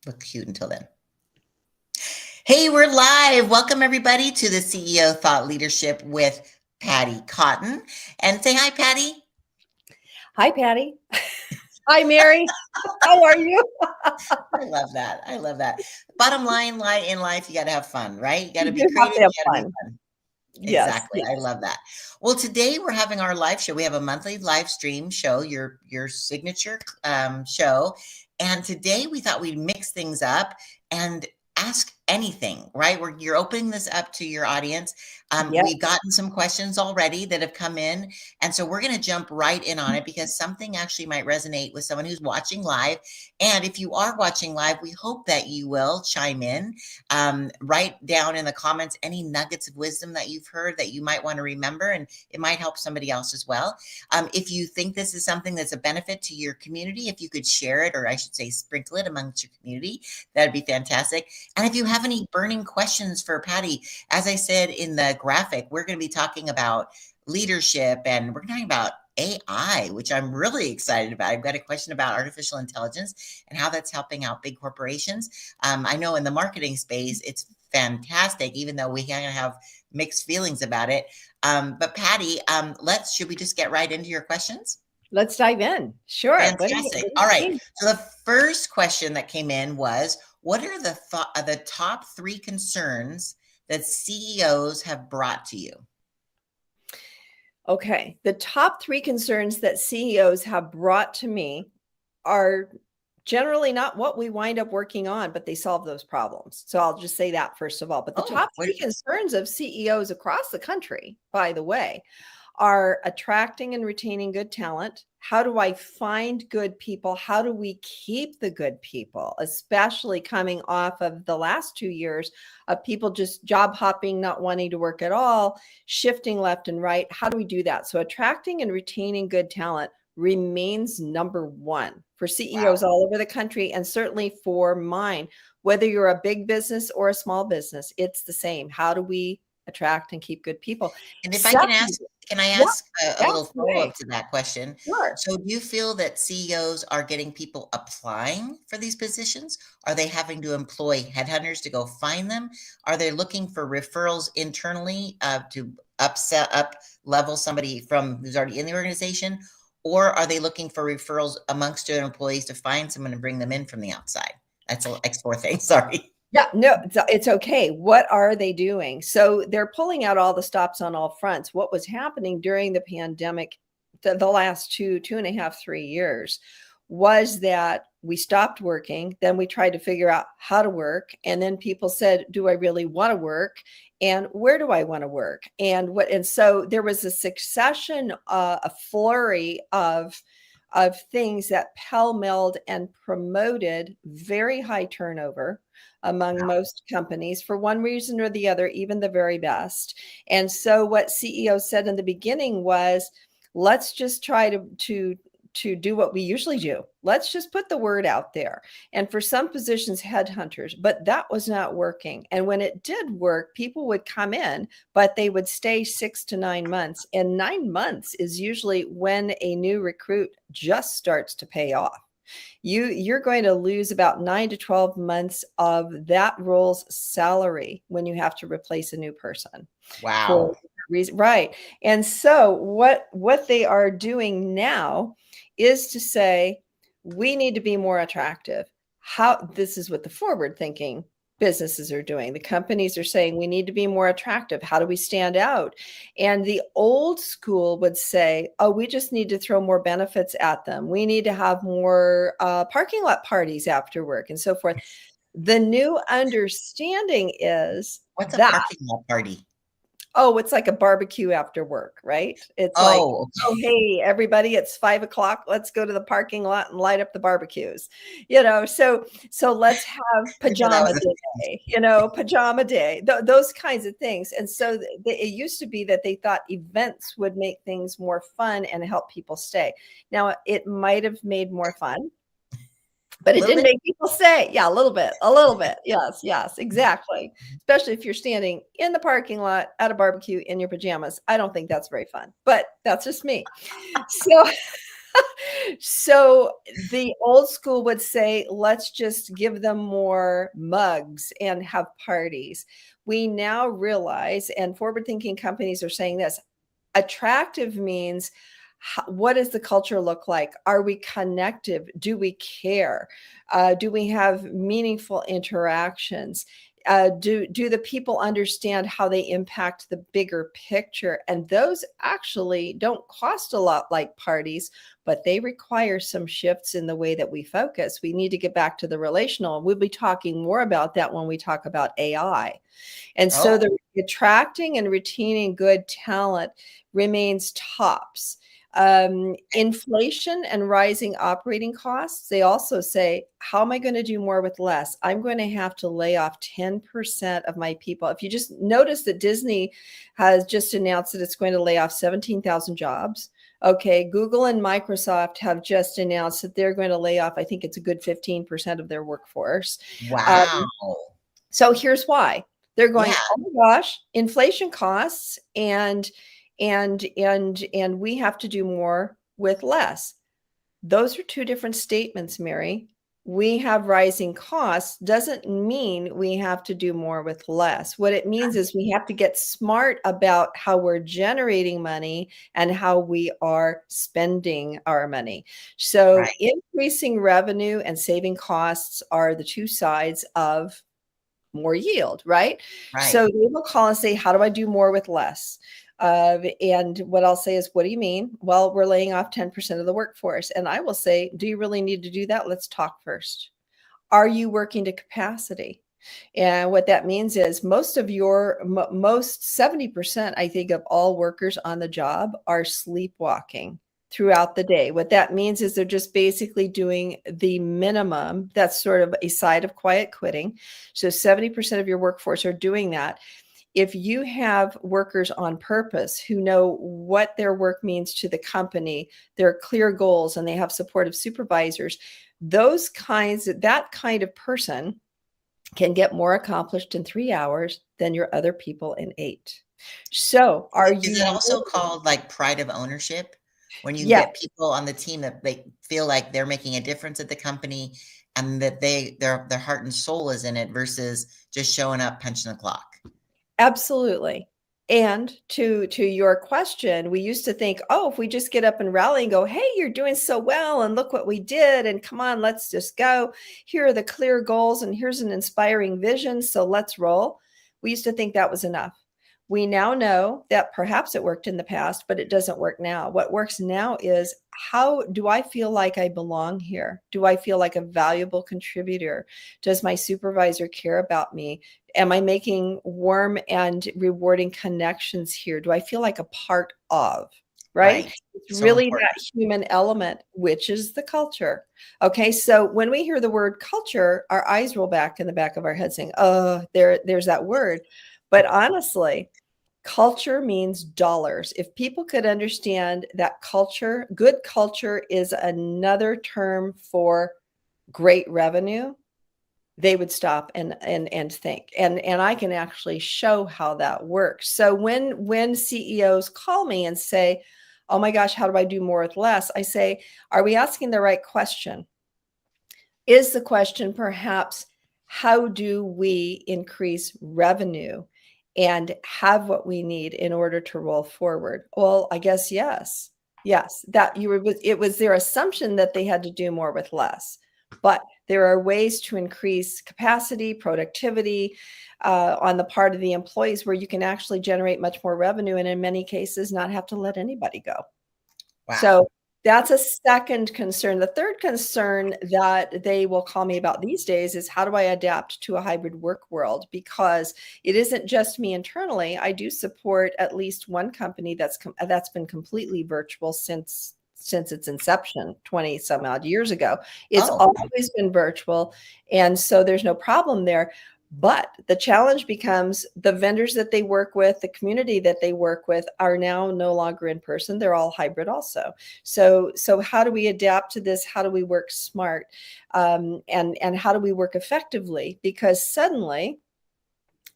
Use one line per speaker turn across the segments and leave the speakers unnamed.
Look cute until then. Hey, we're live. Welcome everybody to the CEO Thought Leadership with Patti Cotton. And say hi, Patti.
Hi, Patti. Hi, Mary. How are you?
I love that. I love that. Bottom line in life, you got to have fun, right? You got to be
You have
creative.
to have
You got to be
fun.
fun.
Yes.
Exactly. I love that. Well, today we're having our live show. We have a monthly live stream show, your signature show. And today we thought we'd mix things up and ask anything, right? You're opening this up to your audience.
Yes.
We've gotten some questions already that have come in. And so we're going to jump right in on it because something actually might resonate with someone who's watching live. And if you are watching live, we hope that you will chime in, write down in the comments any nuggets of wisdom that you've heard that you might want to remember, and it might help somebody else as well. If you think this is something that's a benefit to your community, if you could share it, or I should say sprinkle it amongst your community, that'd be fantastic. And if you have any burning questions for Patti, as I said in the graphic, we're going to be talking about leadership, and we're talking about AI, which I'm really excited about. I've got a question about artificial intelligence and how that's helping out big corporations. I know in the marketing space, it's fantastic, even though we kind of have mixed feelings about it. But Patti, should we just get right into your questions?
Let's dive in. Sure.
Fantastic. All right. So the first question that came in was, what are the top 3 concerns that CEOs have brought to you?
Okay. The top 3 concerns that CEOs have brought to me are generally not what we wind up working on, but they solve those problems. So I'll just say that first of all. But the top 3 concerns of CEOs across the country, by the way, are attracting and retaining good talent. How do I find good people? How do we keep the good people, especially coming off of the last 2 years of people just job hopping, not wanting to work at all, shifting left and right? How do we do that? So attracting and retaining good talent remains number 1 for CEOs all over the country, and certainly for mine. Whether you're a big business or a small business, it's the same. How do we attract and keep good people?
And if I can ask, a little follow-up to that question?
Sure.
So do you feel that CEOs are getting people applying for these positions? Are they having to employ headhunters to go find them? Are they looking for referrals internally to up level somebody from who's already in the organization? Or are they looking for referrals amongst their employees to find someone and bring them in from the outside? That's an X4 thing. Sorry.
Yeah, no, it's okay. What are they doing? So they're pulling out all the stops on all fronts. What was happening during the pandemic, the last 2.5, 3 years, was that we stopped working. Then we tried to figure out how to work. And then people said, do I really want to work? And where do I want to work? And so there was a succession, a flurry of things that pell-melled and promoted very high turnover among most companies for one reason or the other, even the very best. And so what CEOs said in the beginning was, let's just try to do what we usually do. Let's just put the word out there. And for some positions, headhunters, but that was not working. And when it did work, people would come in, but they would stay 6 to 9 months. And 9 months is usually when a new recruit just starts to pay off. You're going to lose about 9 to 12 months of that role's salary when you have to replace a new person.
Wow.
Right. And so what they are doing now is to say, we need to be more attractive. This is what the forward thinking businesses are doing. The companies are saying we need to be more attractive. How do we stand out? And the old school would say, oh, we just need to throw more benefits at them. We need to have more parking lot parties after work and so forth. The new understanding is
what's a parking lot party?
Oh, it's like a barbecue after work, right? It's like, oh, hey, everybody, it's 5 o'clock. Let's go to the parking lot and light up the barbecues. So let's have pajama day, pajama day, those kinds of things. And so it used to be that they thought events would make things more fun and help people stay. Now, it might have made more fun, but it didn't make people stay. Yeah, a little bit. Yes, exactly. Especially if you're standing in the parking lot at a barbecue in your pajamas. I don't think that's very fun, but that's just me. So the old school would say, let's just give them more mugs and have parties. We now realize, and forward thinking companies are saying this, attractive means what does the culture look like? Are we connective? Do we care? Do we have meaningful interactions? Do the people understand how they impact the bigger picture? And those actually don't cost a lot like parties, but they require some shifts in the way that we focus. We need to get back to the relational. We'll be talking more about that when we talk about AI. And so
Oh,
the attracting and retaining good talent remains tops. Inflation and rising operating costs, they also say, how am I going to do more with less? I'm going to have to lay off 10% of my people. If you just notice that Disney has just announced that it's going to lay off 17,000 jobs. Okay, Google and Microsoft have just announced that they're going to lay off, I think it's a good 15% of their workforce.
wow.
So here's why. They're
Yeah,
going, oh my gosh, inflation costs and we have to do more with less. Those are two different statements, Mary. We have rising costs doesn't mean we have to do more with less. What it means is we have to get smart about how we're generating money and how we are spending our money. So
right,
increasing revenue and saving costs are the two sides of more yield, right?
right.
So they will call and say, how do I do more with less? And what I'll say is, what do you mean? Well, we're laying off 10% of the workforce. And I will say, do you really need to do that? Let's talk first. Are you working to capacity? And what that means is most 70%, I think, of all workers on the job are sleepwalking throughout the day. What that means is they're just basically doing the minimum. That's sort of a side of quiet quitting. So 70% of your workforce are doing that. If you have workers on purpose who know what their work means to the company, their clear goals, and they have supportive supervisors, that kind of person can get more accomplished in 3 hours than your other people in 8. So, are
Is
you
it also
willing?
called like pride of ownership? When you
Yeah,
get people on the team that they feel like they're making a difference at the company and that their heart and soul is in it versus just showing up, punching the clock.
absolutely. And to your question, we used to think, oh, if we just get up and rally and go, hey, you're doing so well, and look what we did, and come on, let's just go. Here are the clear goals, and here's an inspiring vision. So let's roll. We used to think that was enough. We now know that perhaps it worked in the past, but it doesn't work now. What works now is, how do I feel like I belong here? Do I feel like a valuable contributor? Does my supervisor care about me? Am I making warm and rewarding connections here? Do I feel like a part of? Right?
Right.
It's
So
really
important.
that human element, which is the culture. Okay, so when we hear the word culture, our eyes roll back in the back of our head saying, oh, there's that word. But honestly, culture means dollars. If people could understand that culture, good culture is another term for great revenue, they would stop and think. And I can actually show how that works. So when CEOs call me and say, "Oh my gosh, how do I do more with less?" I say, "Are we asking the right question? Is the question perhaps, how do we increase revenue and have what we need in order to roll forward?" Well, I guess yes. Yes, that you were it was their assumption that they had to do more with less. But there are ways to increase capacity, productivity on the part of the employees where you can actually generate much more revenue and in many cases not have to let anybody go.
Wow.
So that's a second concern. The third concern that they will call me about these days is, how do I adapt to a hybrid work world? Because it isn't just me internally. I do support at least one company that's been completely virtual since its inception 20 some odd years ago. It's
Oh,
always been virtual, and so there's no problem there. But the challenge becomes the vendors that they work with, the community that they work with are now no longer in person. They're all hybrid also. So how do we adapt to this? How do we work smart? And how do we work effectively? Because suddenly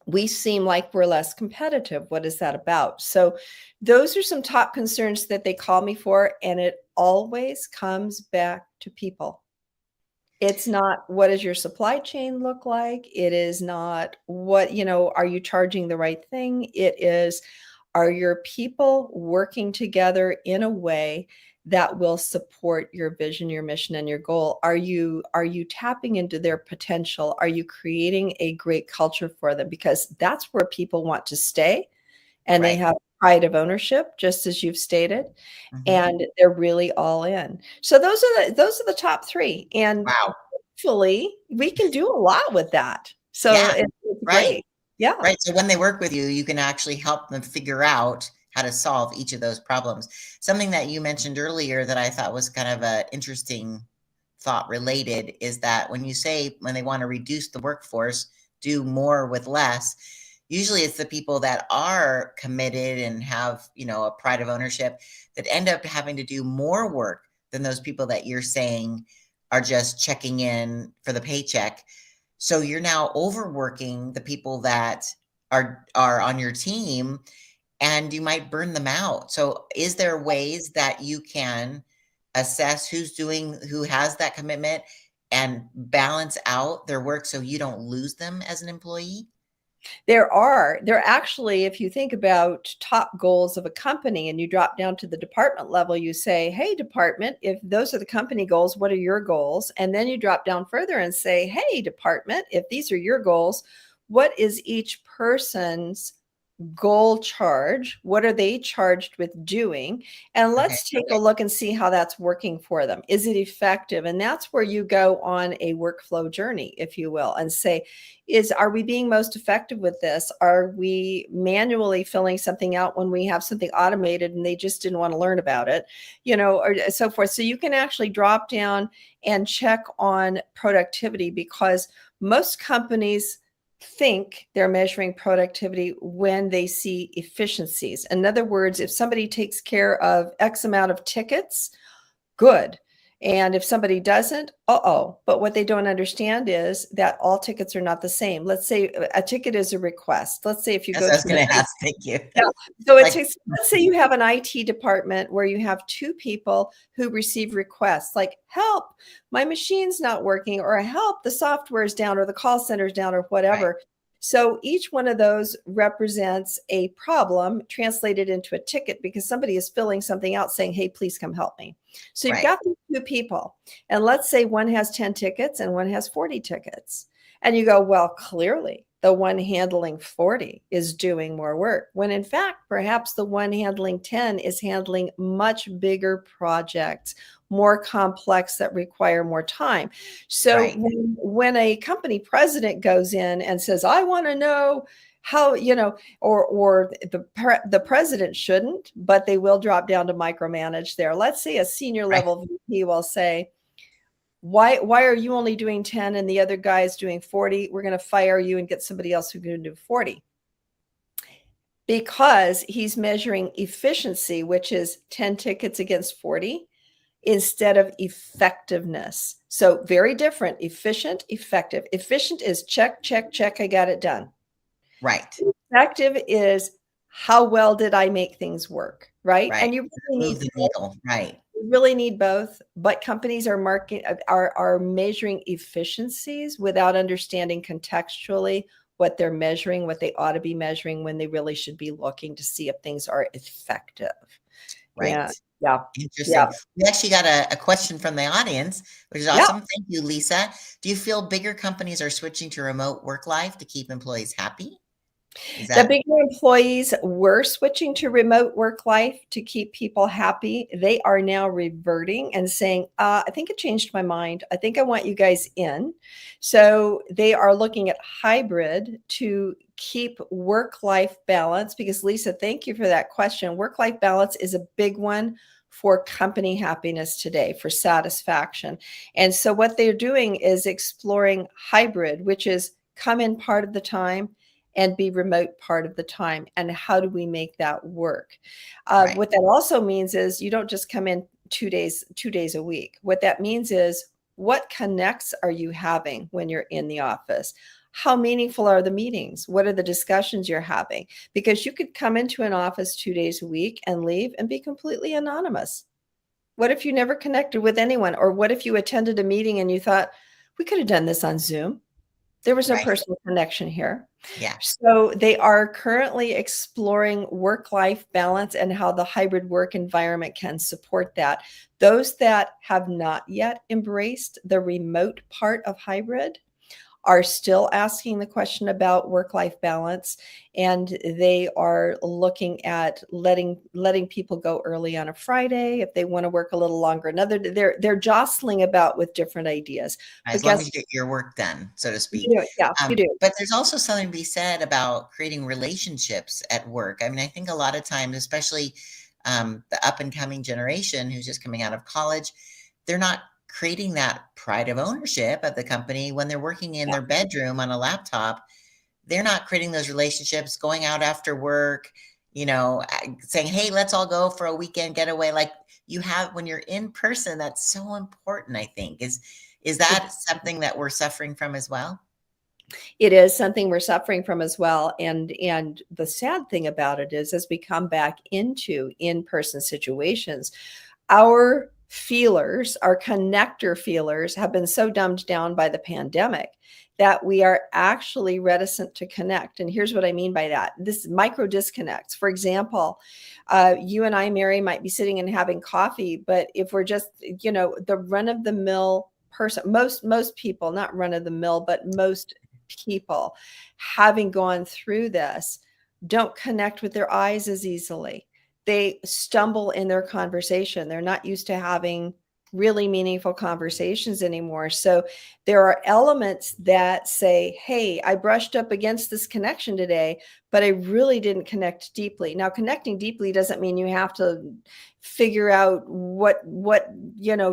we seem like we're less competitive. What is that about? So those are some top concerns that they call me for. And it always comes back to people. It's not what does your supply chain look like? It is not what, are you charging the right thing? It is, are your people working together in a way that will support your vision, your mission, and your goal? Are you tapping into their potential? Are you creating a great culture for them? Because that's where people want to stay, and they
Right.
have pride of ownership, just as you've stated,
Mhm.
and they're really all in. So those are the top three, and
Wow.
hopefully we can do a lot with that. So
Yeah.
it's
Right.
great. Yeah.
Right. So when they work with you, you can actually help them figure out how to solve each of those problems. Something that you mentioned earlier that I thought was kind of a interesting thought related is that when you say when they want to reduce the workforce, do more with less, usually it's the people that are committed and have, a pride of ownership that end up having to do more work than those people that you're saying are just checking in for the paycheck. So you're now overworking the people that are on your team, and you might burn them out. So is there ways that you can assess who has that commitment and balance out their work so you don't lose them as an employee?
There actually, if you think about top goals of a company and you drop down to the department level, you say, hey, department, if those are the company goals, what are your goals? And then you drop down further and say, hey, department, if these are your goals, what is each person's goal charge? What are they charged with doing? And
Okay.
let's take a look and see how that's working for them. Is it effective? And that's where you go on a workflow journey, if you will, and say, are we being most effective with this? Are we manually filling something out when we have something automated and they just didn't want to learn about it, or so forth. So you can actually drop down and check on productivity, because most companies think they're measuring productivity when they see efficiencies. In other words, if somebody takes care of X amount of tickets, good. And if somebody doesn't, uh-oh. But what they don't understand is that all tickets are not the same. Let's say a ticket is a request. Let's say if you
That's
go
what I was
to
going to ask. Thank you.
yeah. So it
Like,
takes, let's say you have an IT department where you have two people who receive requests like, help, my machine's not working, or help, the software is down, or the call center's down, or
right,
whatever. So each one of those represents a problem translated into a ticket, because somebody is filling something out saying, hey, please come help me. So you've
right,
got these two people, and let's say one has 10 tickets and one has 40 tickets. And you go, well, clearly the one handling 40 is doing more work, when in fact, perhaps the one handling 10 is handling much bigger projects, more complex, that require more time. So
right.
when a company president goes in and says, I want to know how, or the president shouldn't, but they will drop down to micromanage there. Let's say a senior
Right.
level VP will say, why are you only doing 10 and the other guy is doing 40? We're going to fire you and get somebody else who can do 40. Because he's measuring efficiency, which is 10 tickets against 40, instead of effectiveness. So very different. Efficient, effective. Efficient is check, check, check, I got it done.
Right.
Effective is how well did I make things work, right?
Right.
And you really
Move
need
the needle. Right.
We really need both, but companies are measuring efficiencies without understanding contextually what they're measuring, what they ought to be measuring, when they really should be looking to see if things are effective.
Right.
Yeah, yeah, yeah,
Interesting. We actually got a question from the audience, which is
yeah.
awesome. Thank you, Lisa. Do you feel bigger companies are switching to remote work life to keep employees happy? Is
The
that
bigger employees were switching to remote work life to keep people happy. They are now reverting and saying, I think it changed my mind. I think I want you guys in. So they are looking at hybrid to keep work-life balance, because Lisa, thank you for that question. Work-life balance is a big one for company happiness today, for satisfaction. And so what they're doing is exploring hybrid, which is come in part of the time and be remote part of the time. And how do we make that work?
right?
What that also means is you don't just come in 2 days a week. What that means is, what connects are you having when you're in the office? How meaningful are the meetings? What are the discussions you're having? Because you could come into an office 2 days a week and leave and be completely anonymous. What if you never connected with anyone? Or what if you attended a meeting and you thought, we could have done this on Zoom? There was no
Right.
personal connection here.
Yeah.
So they are currently exploring work-life balance and how the hybrid work environment can support that. Those that have not yet embraced the remote part of hybrid are still asking the question about work-life balance, and they are looking at letting people go early on a Friday if they want to work a little longer. Another, they're jostling about with different ideas. But
As long as
guess
you get your work done, so to
you
speak.
do, yeah, you do.
But there's also something to be said about creating relationships at work. I mean, I think a lot of times, especially the up and coming generation who's just coming out of college, they're not creating that pride of ownership of the company when they're working in
Yeah.
their bedroom on a laptop. They're not creating those relationships, going out after work, saying, hey, let's all go for a weekend getaway. Like you have when you're in person, that's so important, I think. Is that something that we're suffering from as well?
It is something we're suffering from as well. And the sad thing about it is, as we come back into in-person situations, our feelers, our connector feelers, have been so dumbed down by the pandemic that we are actually reticent to connect. And here's what I mean by that. This micro disconnects. For example, you and I, Mary, might be sitting and having coffee, but if we're just, the run of the mill person, most people, not run of the mill, but most people having gone through this don't connect with their eyes as easily. They stumble in their conversation. They're not used to having really meaningful conversations anymore. So there are elements that say, hey, I brushed up against this connection today, but I really didn't connect deeply. Now, connecting deeply doesn't mean you have to figure out what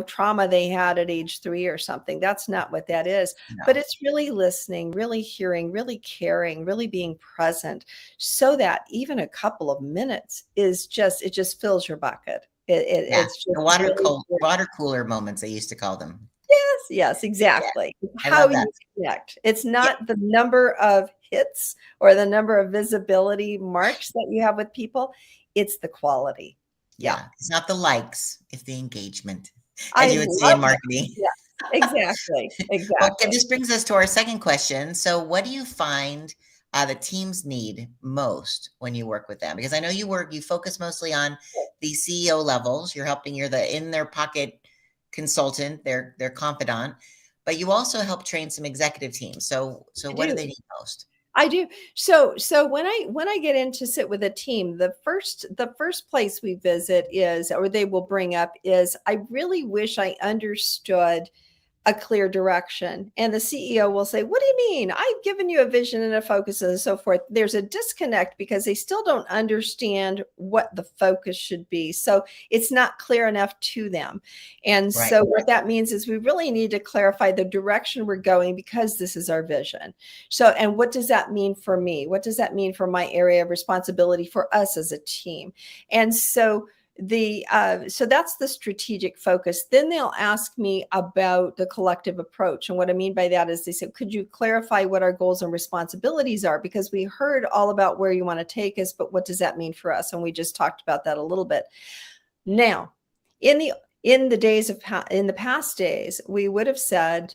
trauma they had at age 3 or something. That's not what that is. But
No.
it's really listening, really hearing, really caring, really being present, so that even a couple of minutes it just fills your bucket.
Yeah.
It's
The
just really,
water cooler moments, I used to call them.
yes,
Yeah.
exactly.
I
How
love that.
you connect. It's
Yeah.
not the number of hits or the number of visibility marks that you have with people. It's the quality. Yeah.
Yeah. It's not the likes, it's the engagement, as
I
you would say in
love that.
marketing.
Yeah, exactly.
Well,
Exactly.
this brings us to our second question. So, what do you find the teams need most when you work with them? Because I know you focus mostly on the CEO levels. You're the in their pocket consultant, their confidant, but you also help train some executive teams. So
I
what do
do.
they need most?
I do. So when I get in to sit with a team, the first place we visit is, or they will bring up, is, I really wish I understood a clear direction. And the CEO will say, what do you mean? I've given you a vision and a focus and so forth. There's a disconnect because they still don't understand what the focus should be. So it's not clear enough to them. And
Right.
so what that means is we really need to clarify the direction we're going, because this is our vision. So, and what does that mean for me? What does that mean for my area of responsibility, for us as a team? And so that's the strategic focus. Then they'll ask me about the collective approach. And what I mean by that is, they said, could you clarify what our goals and responsibilities are? Because we heard all about where you want to take us, but what does that mean for us? And we just talked about that a little bit. Now, in the past days, we would have said,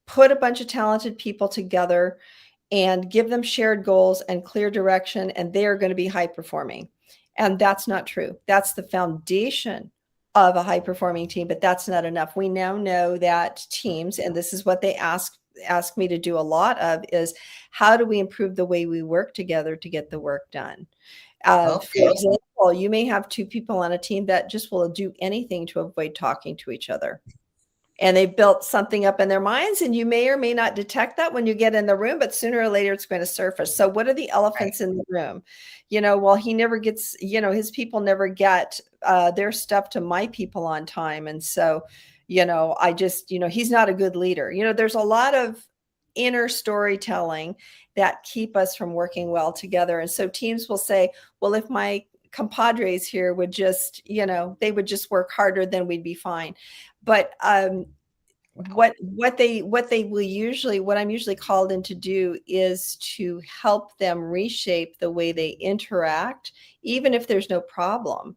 put a bunch of talented people together and give them shared goals and clear direction, and they are going to be high performing. And that's not true. That's the foundation of a high performing team, but that's not enough. We now know that teams, and this is what they ask me to do a lot of, is how do we improve the way we work together to get the work done? For
Okay.
example, you may have two people on a team that just will do anything to avoid talking to each other, and they built something up in their minds, and you may or may not detect that when you get in the room, but sooner or later it's going to surface. So what are the
Right.
elephants in the room? Well, he never gets, his people never get their stuff to my people on time. And so, I just, he's not a good leader. There's a lot of inner storytelling that keep us from working well together. And so teams will say, well, if my compadres here would just, they would just work harder, then we'd be fine. But
Wow.
what I'm usually called in to do is to help them reshape the way they interact, even if there's no problem,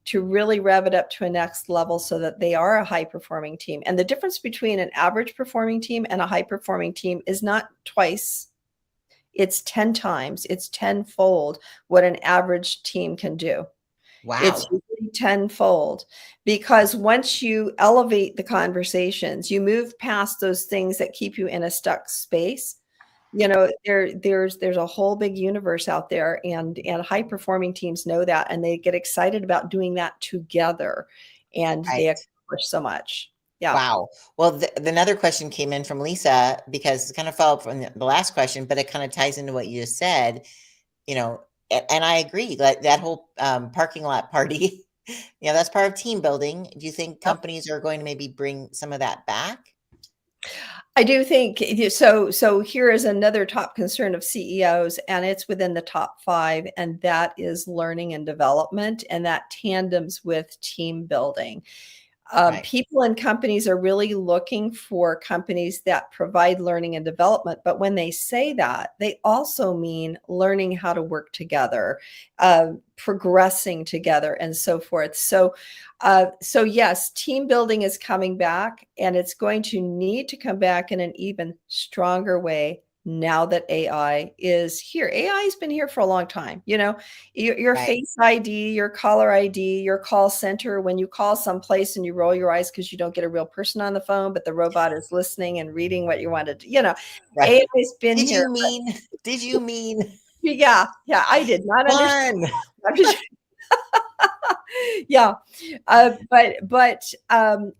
to really rev it up to a next level so that they are a high performing team. And the difference between an average performing team and a high performing team is not twice, it's 10 times, it's tenfold what an average team can do. It's
Wow.
usually tenfold, because once you elevate the conversations, you move past those things that keep you in a stuck space. You know, there's a whole big universe out there, and high performing teams know that, and they get excited about doing that together, and they
Right.
accomplish so much. Yeah.
Wow. Well, another question came in from Lisa because it's kind of follow up from the last question, but it kind of ties into what you just said, you know, and I agree, like that whole parking lot party, that's part of team building. Do you think
Yep.
companies are going to maybe bring some of that back?
I do think so. So here is another top concern of CEOs, and it's within the top 5, and that is learning and development, and that tandems with team building.
Right.
People and companies are really looking for companies that provide learning and development. But when they say that, they also mean learning how to work together, progressing together, and so forth. So yes, team building is coming back, and it's going to need to come back in an even stronger way now that AI is here. AI has been here for a long time. Your
Right.
face ID, your caller ID, your call center, when you call someplace and you roll your eyes because you don't get a real person on the phone, but the robot is listening and reading what you wanted to,
Right.
AI has been
Did
here.
you mean, did you mean
Yeah, yeah, I did not understand.
one?
Yeah, but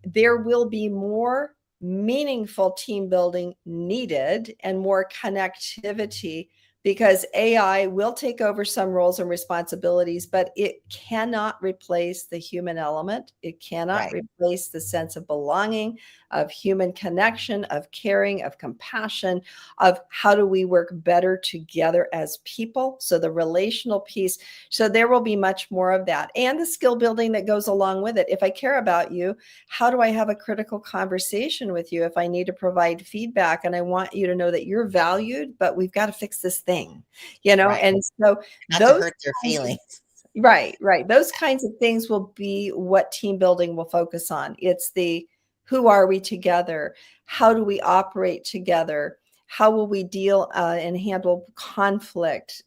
there will be more meaningful team building needed and more connectivity, because AI will take over some roles and responsibilities, but it cannot replace the human element. It cannot
Right.
replace the sense of belonging, of human connection, of caring, of compassion, of how do we work better together as people. So the relational piece, so there will be much more of that, and the skill building that goes along with it. If I care about you, how do I have a critical conversation with you if I need to provide feedback and I want you to know that you're valued, but we've got to fix this thing,
Right.
And so
Not to
those
hurt their
kinds of,
feelings.
right, right. Those kinds of things will be what team building will focus on. It's the who are we together? How do we operate together? How will we deal and handle conflict?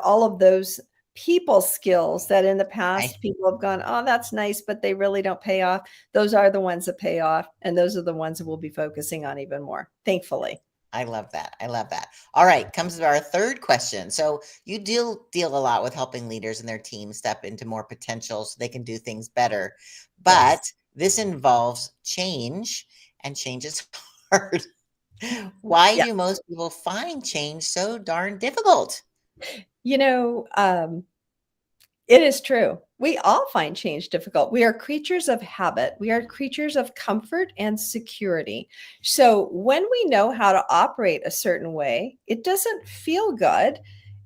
All of those people skills that in the
Right.
past people have gone, oh, that's nice, but they really don't pay off. Those are the ones that pay off. And those are the ones that we'll be focusing on even more, thankfully.
I love that. I love that. All right, comes to our third question. So you deal a lot with helping leaders and their teams step into more potential so they can do things better. But
Yes.
this involves change, and change is hard. Why
Yeah.
do most people find change so darn difficult?
You know, It is true. We all find change difficult. We are creatures of habit. We are creatures of comfort and security. So when we know how to operate a certain way, it doesn't feel good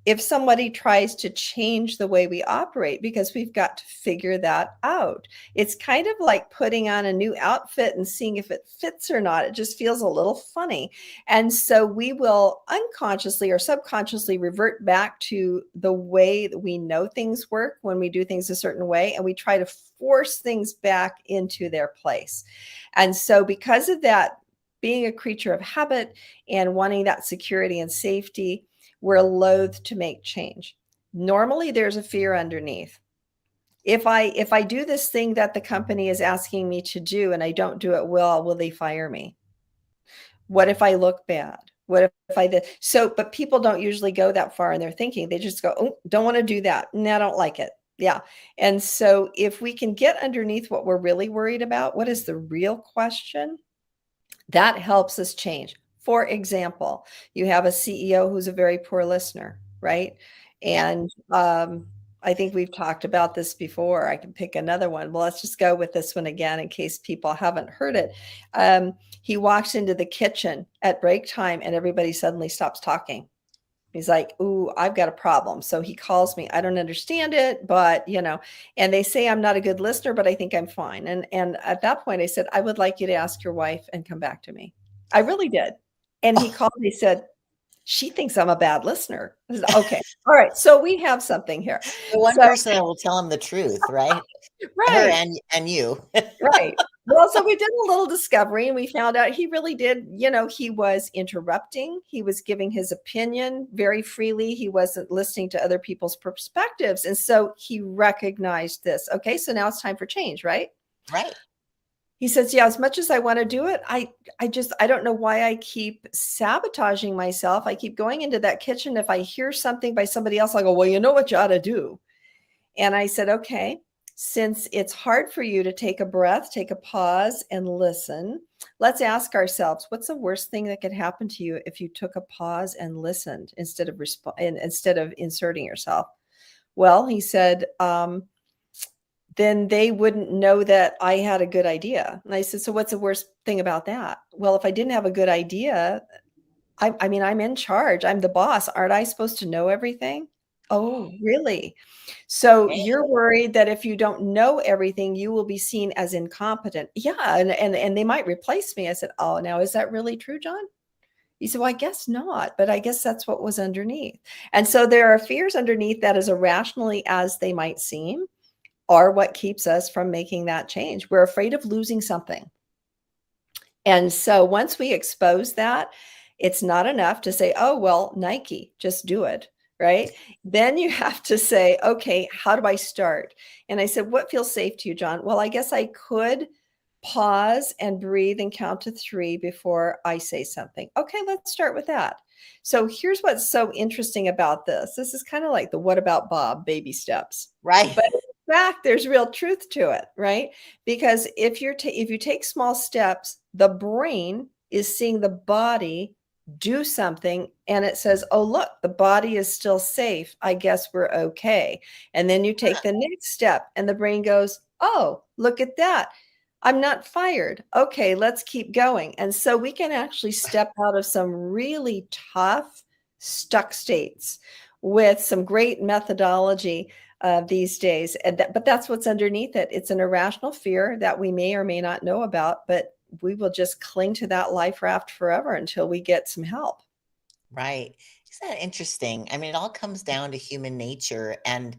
if somebody tries to change the way we operate, because we've got to figure that out. It's kind of like putting on a new outfit and seeing if it fits or not. It just feels a little funny. And so we will unconsciously or subconsciously revert back to the way that we know things work when we do things a certain way, and we try to force things back into their place. And so, because of that, being a creature of habit and wanting that security and safety, we're loath to make change. Normally, there's a fear underneath. If I do this thing that the company is asking me to do and I don't do it well, will they fire me? What if I look bad? What if I did? So, but people don't usually go that far in their thinking. They just go, oh, don't want to do that. No, I don't like it. Yeah. And so if we can get underneath what we're really worried about, what is the real question? That helps us change. For example, you have a CEO who's a very poor listener, right?
Yeah.
And I think we've talked about this before. I can pick another one. Well, let's just go with this one again in case people haven't heard it. He walks into the kitchen at break time and everybody suddenly stops talking. He's like, ooh, I've got a problem. So he calls me. I don't understand it, but and they say I'm not a good listener, but I think I'm fine. And at that point I said, I would like you to ask your wife and come back to me. I really did. And he called me, said, she thinks I'm a bad listener. I said, okay. All right. So we have something here.
The one
So,
person that will tell him the truth, right? Her
right.
and you.
Right. Well, so we did a little discovery and we found out he really did, he was interrupting. He was giving his opinion very freely. He wasn't listening to other people's perspectives. And so he recognized this. Okay, so now it's time for change, right?
Right.
He says, yeah, as much as I want to do it, I don't know why I keep sabotaging myself. I keep going into that kitchen. If I hear something by somebody else, I go, well, you know what you ought to do. And I said, okay, since it's hard for you to take a breath, take a pause and listen, let's ask ourselves, what's the worst thing that could happen to you if you took a pause and listened instead of inserting yourself? Well, he said, then they wouldn't know that I had a good idea. And I said, so what's the worst thing about that? Well, if I didn't have a good idea, I mean, I'm in charge. I'm the boss. Aren't I supposed to know everything? Oh, really? So
Okay.
you're worried that if you don't know everything, you will be seen as incompetent. Yeah, and they might replace me. I said, "Oh, now is that really true, John?" He said, "Well, I guess not, but I guess that's what was underneath." And so there are fears underneath that, as irrationally as they might seem, are what keeps us from making that change. We're afraid of losing something. And so once we expose that, it's not enough to say, oh, well, Nike, just do it. Right. Then you have to say, okay, how do I start? And I said, what feels safe to you, John? Well, I guess I could pause and breathe and count to 3 before I say something. Okay, let's start with that. So here's what's so interesting about this. This is kind of like the what about Bob baby steps.
Right.
But in fact, there's real truth to it, right? Because if you take small steps, the brain is seeing the body do something and it says, oh, look, the body is still safe. I guess we're okay. And then you take the next step and the brain goes, oh, look at that. I'm not fired. Okay, let's keep going. And so we can actually step out of some really tough, stuck states with some great methodology these days. But that's what's underneath it. It's an irrational fear that we may or may not know about, but we will just cling to that life raft forever until we get some help.
Right. Isn't that interesting? I mean, it all comes down to human nature, and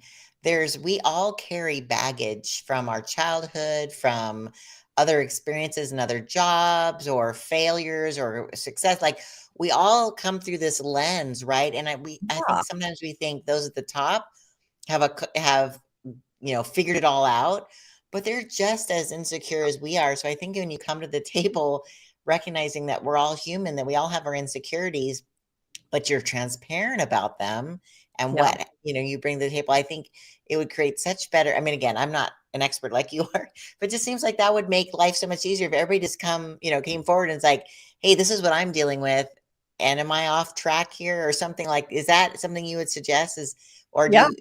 we all carry baggage from our childhood, from other experiences and other jobs or failures or success. Like we all come through this lens, right? And I
Yeah.
think sometimes we think those at the top have figured it all out, but they're just as insecure as we are. So I think when you come to the table recognizing that we're all human, that we all have our insecurities, but you're transparent about them and
Yeah.
what you bring to the table, I think it would create such better. I mean, again, I'm not an expert like you are, but it just seems like that would make life so much easier if everybody just came forward and it's like, hey, this is what I'm dealing with, and am I off track here or something? Like, is that something you would suggest? Or do
Yeah.
you,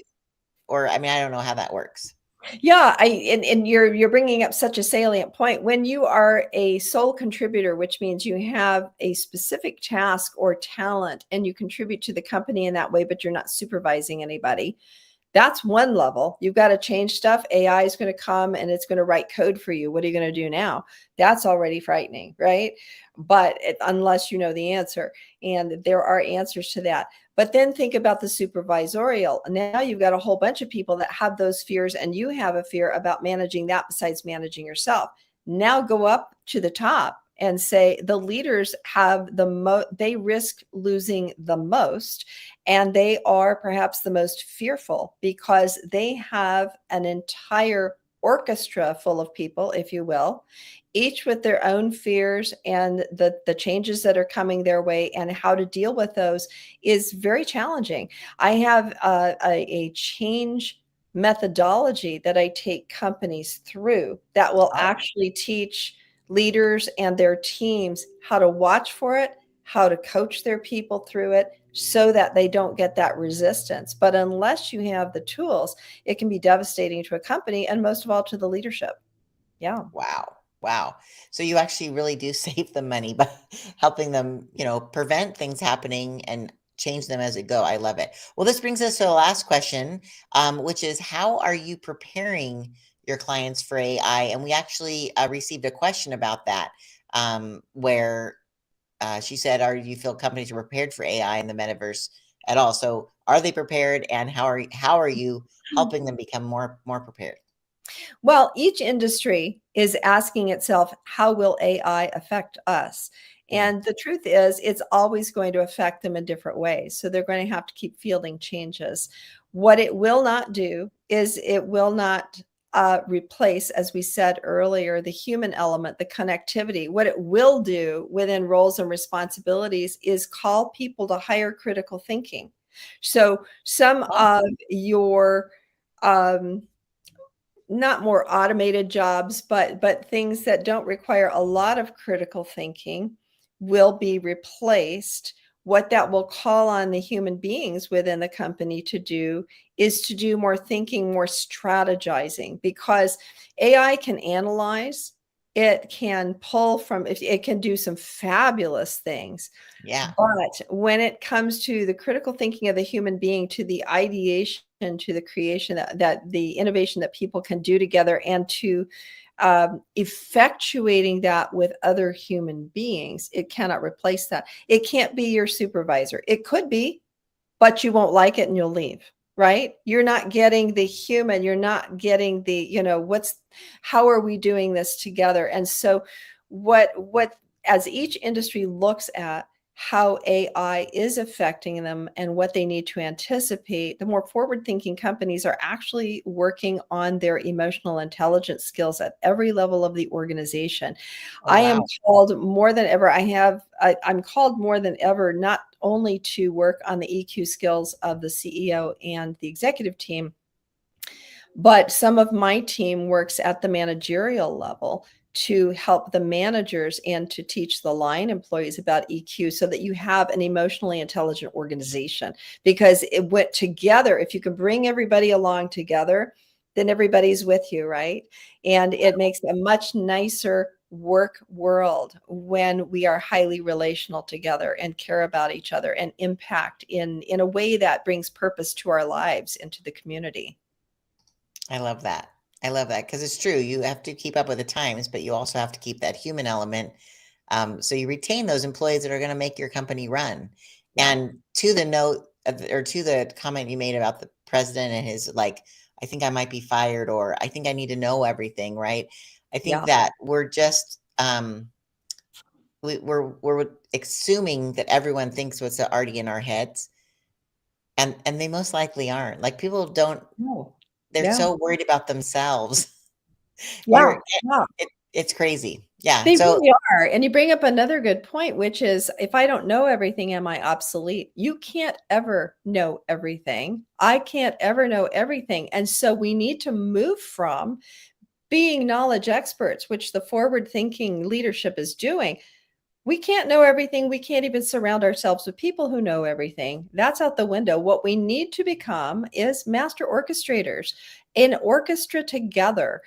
or I mean, I don't know how that works.
Yeah, and you're bringing up such a salient point. When you are a sole contributor, which means you have a specific task or talent and you contribute to the company in that way, but you're not supervising anybody, that's one level. You've got to change stuff. AI is going to come and it's going to write code for you. What are you going to do now? That's already frightening, right? Unless you know the answer, and there are answers to that. But then think about the supervisorial. Now you've got a whole bunch of people that have those fears, and you have a fear about managing that besides managing yourself. Now go up to the top and say the leaders have they risk losing the most, and they are perhaps the most fearful because they have an entire orchestra full of people, if you will, each with their own fears, and the changes that are coming their way and how to deal with those is very challenging. I have a change methodology that I take companies through that will
Oh,
actually teach leaders and their teams how to watch for it, how to coach their people through it so that they don't get that resistance. But unless you have the tools, it can be devastating to a company and most of all to the leadership. Yeah.
wow. Wow. So you actually really do save them money by helping them, prevent things happening and change them as it go. I love it. Well, this brings us to the last question, which is how are you preparing your clients for AI? And we actually received a question about that, where she said, "Are you feel companies are prepared for AI in the metaverse at all?" So, are they prepared, and how are you helping them become more prepared?
Well, each industry is asking itself, how will AI affect us?
Mm.
And the truth is, it's always going to affect them in different ways. So they're going to have to keep fielding changes. What it will not do is it will not replace, as we said earlier, the human element, the connectivity. What it will do within roles and responsibilities is call people to higher critical thinking. So some
Oh,
of your um, not more automated jobs, but things that don't require a lot of critical thinking will be replaced. What that will call on the human beings within the company to do is to do more thinking, more strategizing, because AI can analyze, it can pull from, it can do some fabulous things.
yeah.
But when it comes to the critical thinking of the human being, to the ideation, to the creation, that the innovation that people can do together, and to effectuating that with other human beings, it cannot replace that. It can't be your supervisor. It could be, but you won't like it and you'll leave, right? You're not getting the human, you're not getting the, how are we doing this together? And so what as each industry looks at how AI is affecting them and what they need to anticipate, the more forward thinking companies are actually working on their emotional intelligence skills at every level of the organization.
Oh,
I am
wow.
called more than ever. I'm called more than ever, not only to work on the EQ skills of the CEO and the executive team, but some of my team works at the managerial level to help the managers and to teach the line employees about EQ, so that you have an emotionally intelligent organization. Because it went together. If you can bring everybody along together, then everybody's with you, right? And it makes a much nicer work world when we are highly relational together and care about each other and impact in a way that brings purpose to our lives and to the community.
I love that. I love that because it's true. You have to keep up with the times, but you also have to keep that human element. So you retain those employees that are going to make your company run.
Yeah.
And to the note or to the comment you made about the president and his like, I think I might be fired, or I think I need to know everything, right? I think
Yeah.
that we're just we're assuming that everyone thinks what's already in our heads, and they most likely aren't. Like people don't.
No.
They're
Yeah.
so worried about themselves.
Yeah.
You're
Yeah.
it's crazy. Yeah,
They
so
really are. And you bring up another good point, which is, if I don't know everything, am I obsolete? You can't ever know everything. I can't ever know everything. And so we need to move from being knowledge experts, which the forward thinking leadership is doing. We can't know everything. We can't even surround ourselves with people who know everything. That's out the window. What we need to become is master orchestrators, an orchestra together,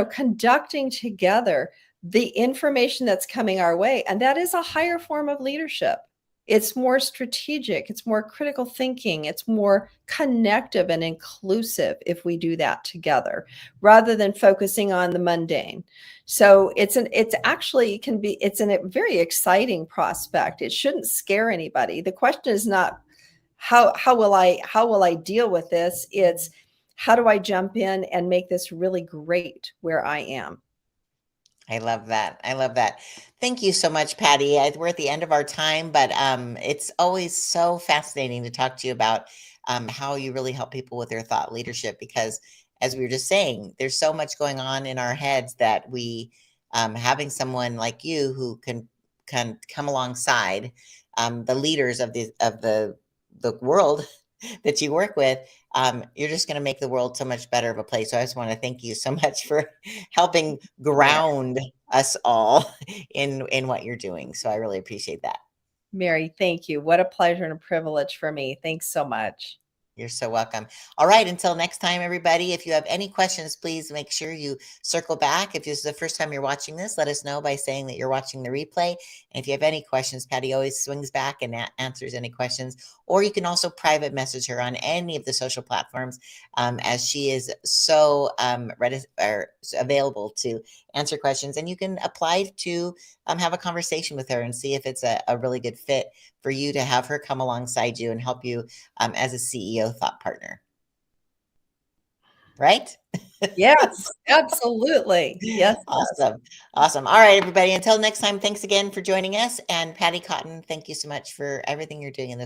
conducting together the information that's coming our way. And that is a higher form of leadership. It's more strategic, it's more critical thinking, it's more connective and inclusive if we do that together rather than focusing on the mundane. So it's actually can be, it's a very exciting prospect. It shouldn't scare anybody. The question is not how will I deal with this? It's how do I jump in and make this really great where I am?
I love that. I love that. Thank you so much, Patty. We're at the end of our time, but it's always so fascinating to talk to you about how you really help people with their thought leadership. Because, as we were just saying, there's so much going on in our heads that we, having someone like you who can come alongside the leaders of the world that you work with, you're just going to make the world so much better of a place. So I just want to thank you so much for helping
Mary,
ground us all in what you're doing. So I really appreciate that.
Mary, thank you. What a pleasure and a privilege for me. Thanks so much.
You're so welcome. All right. Until next time, everybody, if you have any questions, please make sure you circle back. If this is the first time you're watching this, let us know by saying that you're watching the replay. And if you have any questions, Patti always swings back and answers any questions. Or you can also private message her on any of the social platforms, as she is so available to answer questions. And you can apply to have a conversation with her and see if it's a really good fit for you to have her come alongside you and help you as a CEO thought partner. Right?
Yes, absolutely. Yes, yes.
Awesome. Awesome. All right, everybody. Until next time, thanks again for joining us. And Patti Cotton, thank you so much for everything you're doing in this.